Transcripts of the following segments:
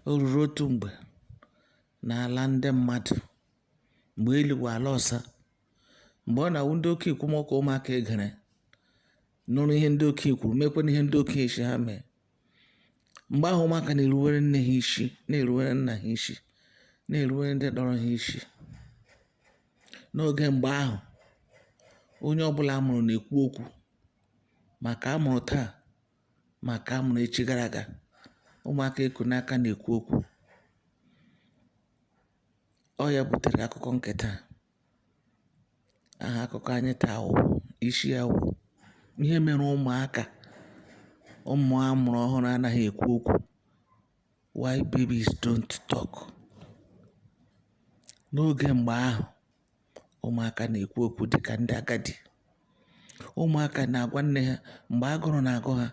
O ruru otu mgbe n'ala ndị mmadụ, mgbe eluigwe ala ọsa, mgbe ọ na-awụ ndị oke ikwumọkụ ụmụaka egere nụrụ ihe ndị okenye kwuru, mekwana ihe ndị okenye isi ha mee. Mgbe ahụ ụmụaka na-eruwere nne ha isi, na-eruwere nna ha isi, na-eruwere ndị dọrọ ha isi. N'oge mgbe ahụ, onye ọbụla amụrụ na-ekwu okwu, maka amụrụ taa, maka amụrụ echi gara aga. Ụmụaka eku n'aka na-ekwu okwu. Ọ ya butere akụkọ nke taa. Aha akụkọ anyị taa wụ, isi ya wụ ihe mere ụmụaka, ụmụ amụrụ ọhụrụ anaghị ekwu okwu. Why babies don't talk. N'oge mgbe ahụ, ụmụaka na-ekwu okwu dịka ndị agadi. Ụmụaka na-agwa nne ha mgbe agụrụ na-agụ ha,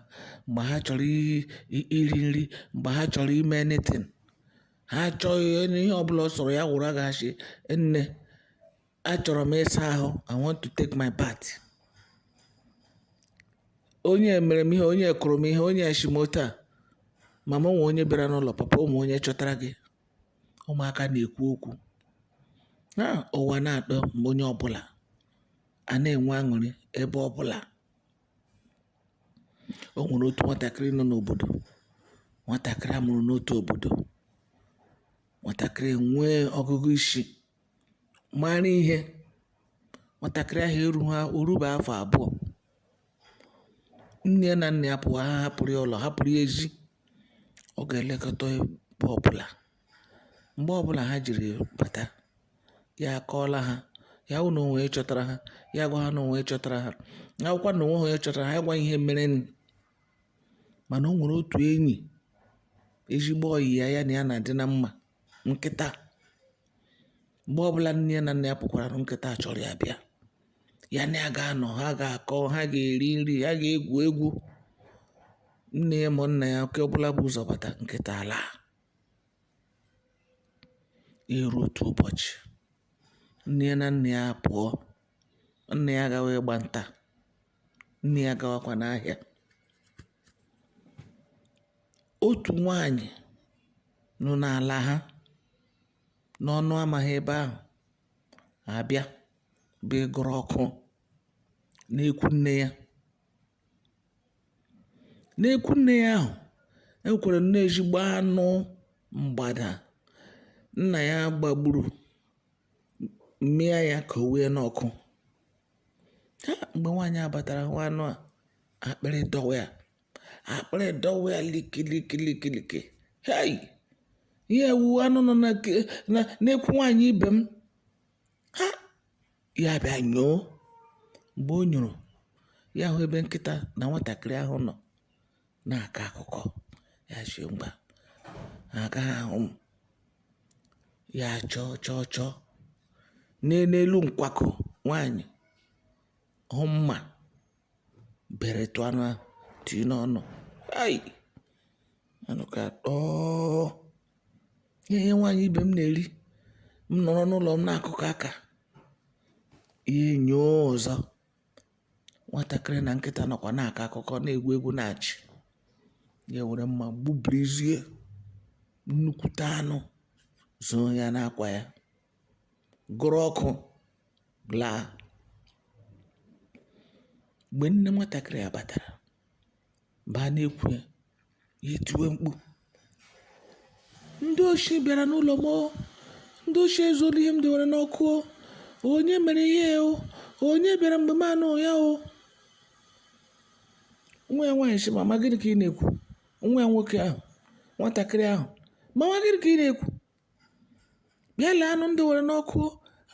mgbe ha chọrọ iri nri, mgbe ha chọrọ ime anything. Ha achọghị ihe ọbụla ọ sọrọ ya wụrụ aghachi, nne, achọrọ m ịsa ahụ, I want to take my bath. Onye mere m ihe, onye kụrụ m ihe, onye eshimota, mama nwe onye bịara n'ụlọ, papa ụmụ onye chọtara gị. Ụmụaka na-ekwu okwu. Ụwa na-atọ mgbe onye ọbụla a na-enwe aṅụrị ebe ọbụla. O nwere otu nwatakịrị nọ n'obodo, nwatakịrị amụrụ n'otu obodo. Nwatakịrị nwee ọgụgụ isi, mara ihe. Nwatakịrị ahụ orube afọ 2. Nne na nna ya pụwa, ha hapụrụ ya ụlọ, hapụrụ ya ezi. Ọ ga-elekọta ebe ọbụla. Mgbe ọbụla ha jiri bata, ya akọọla ha, ya hụ na onwe ya chọtara ha, ya gwa ha na onwe ya chọtara ha, ya gwakwa na onwe ya chọtara ha, ya gwa ihe mere. Mana o nwere otu enyi, ezigbo ọyị ya na ya na-adị na mma, nkịta. Mgbe ọbụla nne na nna ya pụkwara, nkịta chọrọ ya bịa. Ya na ya ga-anọ, ha ga-akọ, ha ga-eri nri, ha ga-egwu egwu. Nne ya ma nna ya, oke ọbụla bụ ụzọ bata, nkịta ala. Iru otu ụbọchị, nne na nna ya pụọ, nna ya gawa ịgba nta, nne ya gawakwa n'ahịa. Otu nwaanyị nọ n'ala ha, n'ọnụ amaghị ebe ahụ, abịa bụ ịgụrụ ọkụ n'ekwu nne ya. N'ekwu nne ya ahụ, enwekwara nne ezigbo anụ mgbada nna ya gbagburu, mmịa ya ka o wee n'ọkụ. Mgbe nwaanyị a batara, nwa anụ a, akpịrị dọwa ya likilikilikiliki. Hei, ihe ewu anụ nọ na-ekwu nwaanyị ibe m. Ya bịa nyoo. Mgbe o nyoro, ya hụ ebe nkịta na nwatakịrị ahụ nọ na-akọ akụkọ. Ya chie mgba, ha agaghị ahụ m. Ya chọọ n'elu nkwakọ nwaanyị, hụ mma, bere tụ anụ ahụ, tii n'ọnụ. Anụ ka ihe nwaanyị ibe m na-eri, m nọrọ n'ụlọ m na-akụkọ aka. Ihe nyoo ọzọ, nwatakịrị na nkịta nọkwa na-akọ akụkọ, na-egwu egwu, na-achị. Ya were mma gbubirizie nnukwute anụ, zoo ya n'akwa ya, gụrụ ọkụ, laa. Mgbe nne nwatakịrị ya batara, baa n'ekwu ya, ya etiwe mkpu. Ndị oshi bịara n'ụlọ m, ndị oshi ezuru ihe m dewere n'ọkụ. Onye mere ihe o? Onye bịara mgbe m anụ ya o? Nwa ya nwaanyị sị, mama gịnị ka ị na-ekwu? Nwa ya nwoke ahụ, nwatakịrị ahụ, mama gịnị ka ị na-ekwu? Bịa lee anụ m dewere n'ọkụ.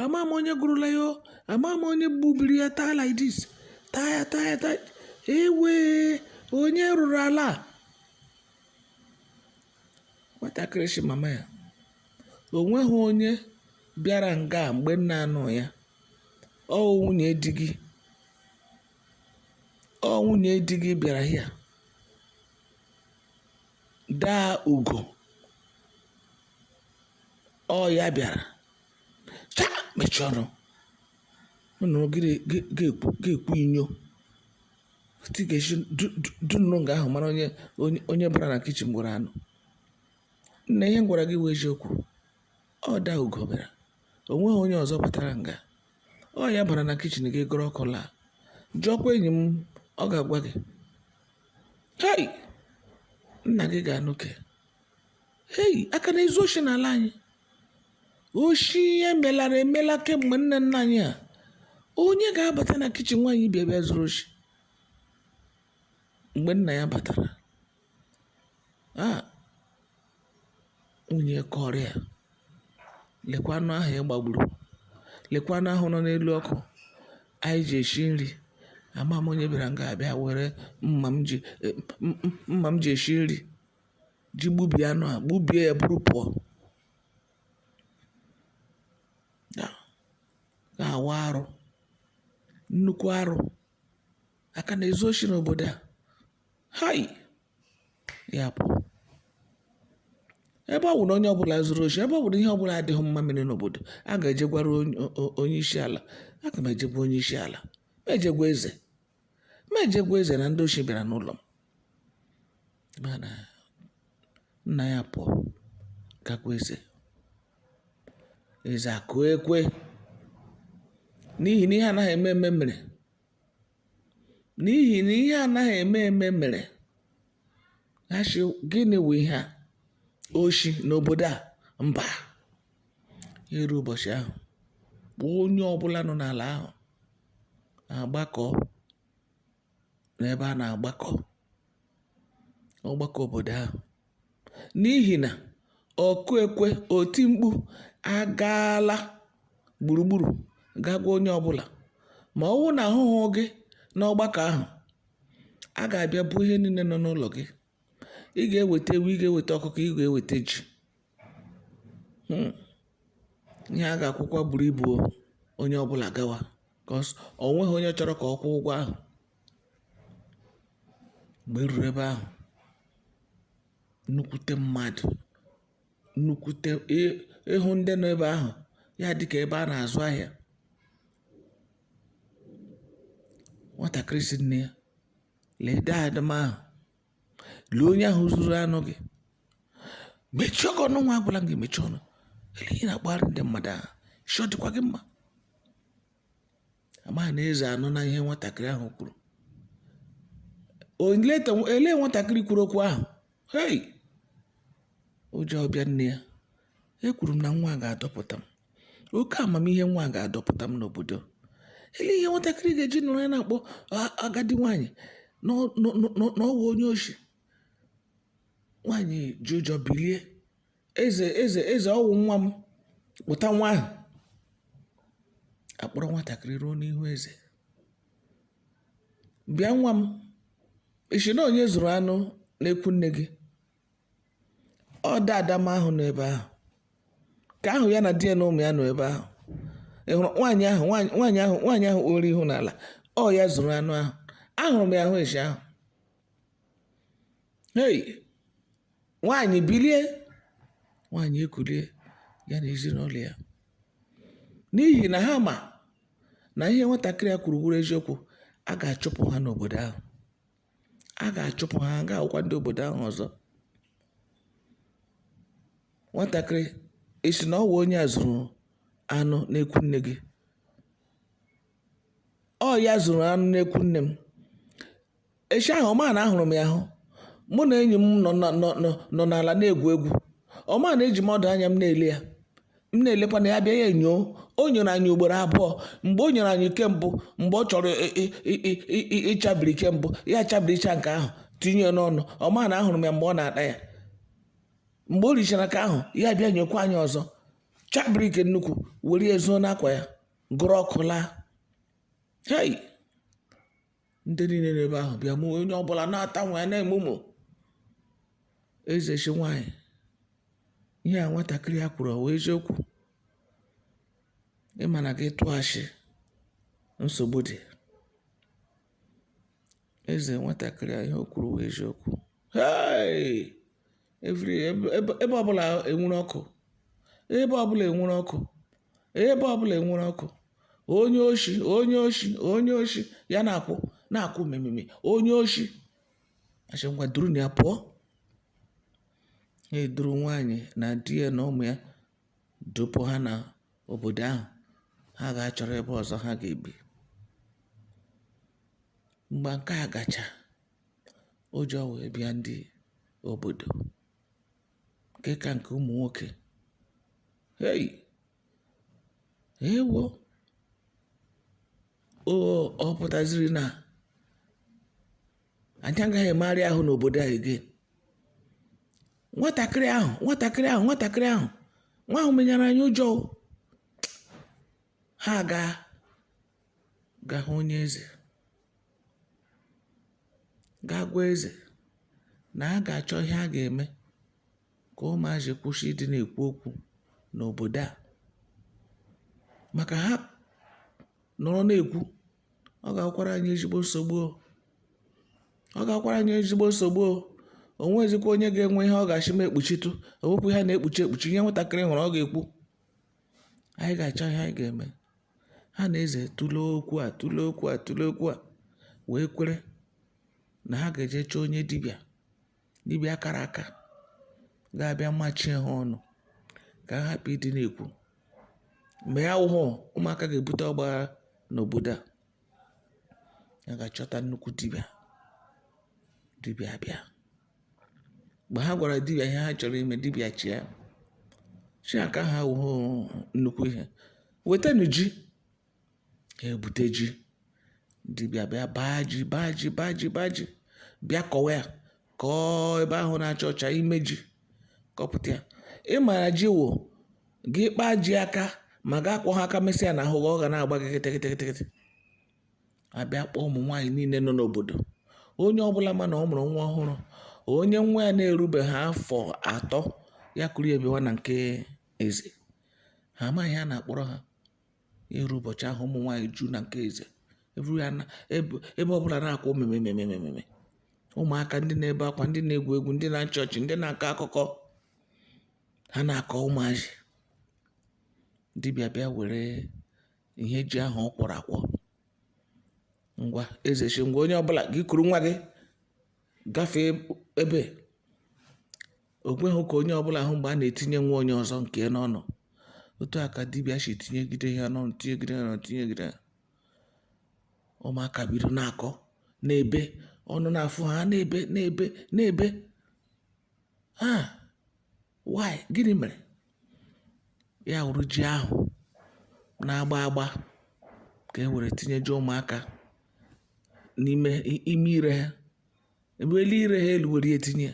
Ama m onye gụrụla ya o, ama m onye gbubiri ya, taa like this, taa ya. Ewe, onye rụrụ ala? Nwatakịrị sị mama ya, o nweghị onye bịara nga mgbe nna anụ ya. Ọ nwunye di gị bịara ya daa ugo. Ọ ya bịara. Mechie ọnụ. Nnụnụ ga-ekwu inyo. Nnụnụ nga ahụ mara onye bara na kichin gwara anụ. nna ihe m gwara gị wee eziokwu. Ọ daa ugo mere, o nweghị onye ọzọ batara nga. Ọ ya bara na kichin gị gụrụ ọkụ laa. Jụọkwa enyi m, ọ ga-agwa gị, hei, nna gị ga-anụke. Hei, aka na-ezu oshi n'ala anyị. Oshi emelara emela kemgbe nne nna anyị a. Onye ga-abata na kichin nwaanyị bịa zuru oshi? Mgbe nna ya batara, nwunye kọrọ ya, lekwa anụ ahụ ya gbagburu, lekwa anụ ahụ nọ n'elu ọkụ anyị ji esi nri. Ama m onye bịara nga abịa were mma m ji esi nri ji gbubie anụ a, gbubie ya buru pụọ. Ga-awa arụ, nnukwu arụ. Aka na-ezu oshi n'obodo a. Hai, ya pụọ. Ebe ọ bụ na onye ọbụla zuru oshi, ebe ọ bụ na ihe ọbụla adịghị mma mere n'obodo, a ga-eje gwara onye isi ala. Aga m ejegwa onye isi ala, ma ejegwa eze na ndị oshi bịara n'ụlọ m. Mana nna ya pụọ gakwa eze akụ ekwe n'ihi na ihe anaghị eme mere. N'ihi na ihe anaghị eme mere. Asị gịnị wụ ihe a? Oshi n'obodo a? Mba. Iru ụbọchị ahụ, onye ọbụla nọ n'ala ahụ agbakọ n'ebe a na-agbakọ ọgbakọ obodo ahụ. N'ihi na ọkụ ekwe, oti mkpu agaala gburugburu gagwa onye ọbụla, ma ọ wụ na ahụhụ gị n'ọgbakọ ahụ, a ga-abịa bụ ihe niile nọ n'ụlọ gị. Ị ga-eweta ewu, ị ga-eweta ọkụkọ, ị ga-eweta ji. Ihe a ga-akwụkwa buru ibu onye ọbụla gawa, because o nweghị onye chọrọ ka ọ kwụọ ụgwọ ahụ. Mgbe ruru ebe ahụ, nnukwute mmadụ, nnukwute ịhụ ndị nọ ebe ahụ ya dịka ebe a na-azụ ahịa. Nwatakịrị si nne ya, lee daadịm ahụ, lee onye ahụ zuru anụ gị. Mechie ọnụ, nwa agwụla gị mechie ọnụ. Ele ihe na-akpagharị ndị mmadụ ahụ, isi ọ dịkwa gị mma? Amaghị na eze anụ na ihe nwatakịrị ahụ kwuru. Ele nwatakịrị kwuru okwu ahụ? Hei, ụjọ ọbịa nne ya. Ekwuru m na nwa ga-adọpụta m. Oke amamihe nwa ga-adọpụta m n'obodo. Ele ihe nwatakịrị ga-eji nụrụ ya na-akpọ agadi nwaanyị na ọwụ onye oshi. Nwaanyị ji ụjọ bilie. Eze ọwụ nwa m, kpụta nwa ahụ. Akpọrọ nwatakịrị ruo n'ihu eze. Bịa nwa m, isi na onye zụrụ anụ na-ekwu nne gị? Ọ daadam ahụ nọ ebe ahụ, ka ahụ ya na di ya na ụmụ ya nọ ebe ahụ. Ị hụrụ nwaanyị ahụ kporo ihu n'ala? Ọ ya zụrụ anụ ahụ. Ahụrụ m ya ahụ esi ahụ. Hei, nwaanyị bilie. Nwaanyị ekulie ya na ezinụlọ ya. N'ihi na ha ma na ihe nwatakịrị a kwuru wuru eziokwu, a ga-achụpụ ha n'obodo ahụ. A ga-achụpụ ha, ga-ahụkwa ndị obodo ahụ ọzọ. Nwatakịrị, esi na ọ wụ onye a zụrụ anụ na-ekwu nne gị? Ọ ya zụrụ anụ na-ekwu nne m. Echi ahụ, ọma na ahụrụ m ya ahụ. Mụ na enyi m nọ n'ala na-egwu egwu. Ọma na eji m ọdụ anya m na-ele ya. M na-elekwa na ya bịa ya nyoo. O nyere anyị ugboro abụọ. Mgbe o nyere anyị nke mbụ, mgbe ọ chọrọ ịchabiri ike mbụ, ya chabiricha nke ahụ tinye n'ọnụ. Ọma na ahụrụ m ya mgbe ọ na-ata ya. Mgbe o richara nke ahụ, ya bịa nyekwa anyị ọzọ, chabiri ike nnukwu, were ya zuo n'akwa ya, gụrụ ọkụ laa. Hei, ndị niile n'ebe ahụ bịa mụ onye ọbụla na-ata nwa ya na-emumu. Eze chi nwaanyị, ihe a nwatakịrị ya kwuru ọ wụ eziokwu? Ịma na gị tụghachi, nsogbu dị. Eze nwatakịrị a ihe o kwuru wụ eziokwu. Hei, ebe ọbụla enwere ọkụ, ebe ọbụla enwere ọkụ, ebe ọbụla enwere ọkụ, onye oshi ya na-akwụ mmemme. Onye oshi, asị ngwa duru na ya pụọ. ya eduru nwaanyị na di ya na ụmụ ya dupụ ha na obodo ahụ. Ha ga-achọrọ ebe ọzọ ha ga-ebi. Mgbe nke a gacha, ụjọ wee bịa ndị obodo nke ka nke ụmụ nwoke. Hei, ewo, ọ pụtaziri na anyị agaghị emegharị ahụ n'obodo a again. Nwatakịrị ahụ nwa ahụ menyere anyị ụjọ. Ha ga hụ onye eze, ga gwa eze na a ga-achọ ihe a ga-eme ka ụmụazị kwụsị ịdị na-ekwu okwu n'obodo a. Maka ha nọrọ na-ekwu, ọ ga-akwara anyị ezigbo nsogbu. O nwezikwa onye ga-enwe ihe ọ ga-achị ma ekpuchitụ. Owepụ ihe na-ekpuchi ihe nwatakịrị hụrụ ọ ga-ekwu. Anyị ga-achọ ihe anyị ga-eme. Ha na eze tụlee okwu a wee kwere na ha ga-eje chọọ onye dibịa akara aka ga-abịa machie ha ọnụ ka ha hapụ ịdị na-ekwu. Mgbe ya wụhụ, ụmụaka ga-ebute ọgbaghara n'obodo a. Ya ga-achọta nnukwu dibịa abịa. Mgbe ha gwara dibịa ihe ha chọrọ ime, dibịa chịa si aka ha wụhụ nnukwu ihe. Wetanụ ji. Ha ebute ji. Dibịa bịa baa ji bịa kọwa ya, kọọ ebe ahụ na-acha ọcha ime ji, kọpụta ya. Ịmara ji wụ gị kpaa ji aka ma gaa kwọ ha aka mesịa n'ahụ gị, ọ ga na-agba gị kịtịkịtịkịtị. Abịa kpọọ ụmụ nwaanyị niile nọ n'obodo. Onye ọbụla ma na ọ mụrụ nwa ọhụrụ, onye nwa ya na-erubeghị afọ 3, ya kụrụ ya ebewa na nke eze. Ha amaghị ha na-akpọrọ ha. Eru ụbọchị ahụ ụmụ nwaanyị ju na nke eze. Ebe ọbụla na-akwa omemememememe. Ụmụaka ndị na-ebe akwa, ndị na-egwu egwu, ndị na-achị ọchị, ndị na-akọ akụkọ. Ha na-akọ ụmụazị. Dibịa bịa were ihe ji ahụ ọ kwọrọ akwọ. Ngwa eze si, ngwa onye ọbụla gị kuru nwa gị gafee ebe. O kweghị ka onye ọbụla hụ mgbe a na-etinye nwa onye ọzọ nke n'ọnụ. Otu a ka dibịa si tinyegide ya n'ọnụ, tinyegide ya. Ụmụaka bido na-akọ, na-ebe, ọnụ na-afụ ha, na-ebe. Why? Gịnị mere? Ya wuru ji ahụ na-agba agba ka e were tinyeje ụmụaka n'ime ire ha. Elu ire ha elu were etinye.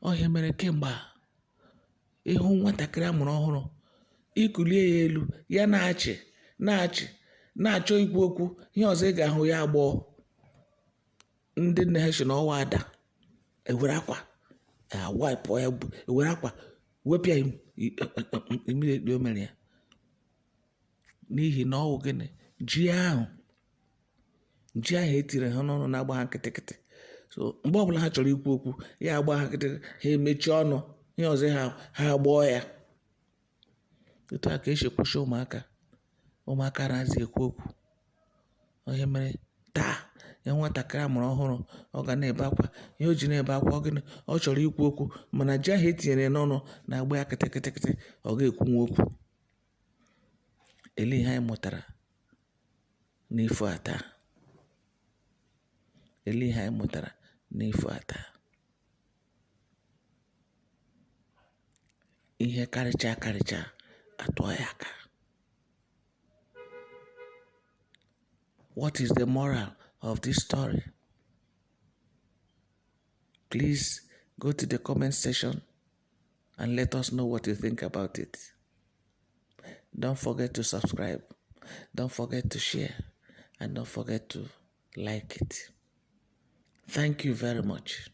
Ọhịa mere kemgbe ịhụ nwatakịrị a mụrụ ọhụrụ, ikulie ya elu, ya na-achọ ikwu okwu, ihe ọzọ ị ga-ahụ ya agbọọ. Ndị nne ha si na ọwa ada, ewere akwa wipe ya, ewere akwa wepụ ya immediately o mere ya. N'ihi na ọwụ gịnị? Ji ahụ etiri ha n'ọnụ na-agba ha kịtịkịtị. So mgbe ọbụla ha chọrọ ikwu okwu, ya agba ha kịtịkịtị, ha emechie ọnụ, ihe ọzọ ha agbọọ ya. Otu a ka esi kwụsị ụmụaka na-azị ekwu okwu. Onye mere taa, ya nwatakịrị amụrụ ọhụrụ, ọ ga na-ebe akwa. Ihe o ji na-ebe akwa gịnị? Ọ chọrọ ikwu okwu, mana ji ahụ etinyere n'ọnụ na-agba ya kịtịkịtị, ọ ga-ekwunwu okwu. Ele ihe anyị mụtara n'ifo a taa. Ihe karịcha atụọ ya aka. What is the moral of this story? Please go to the comment section and let us know what you think about it. Don't forget to subscribe. Don't forget to share. And don't forget to like it. Thank you very much.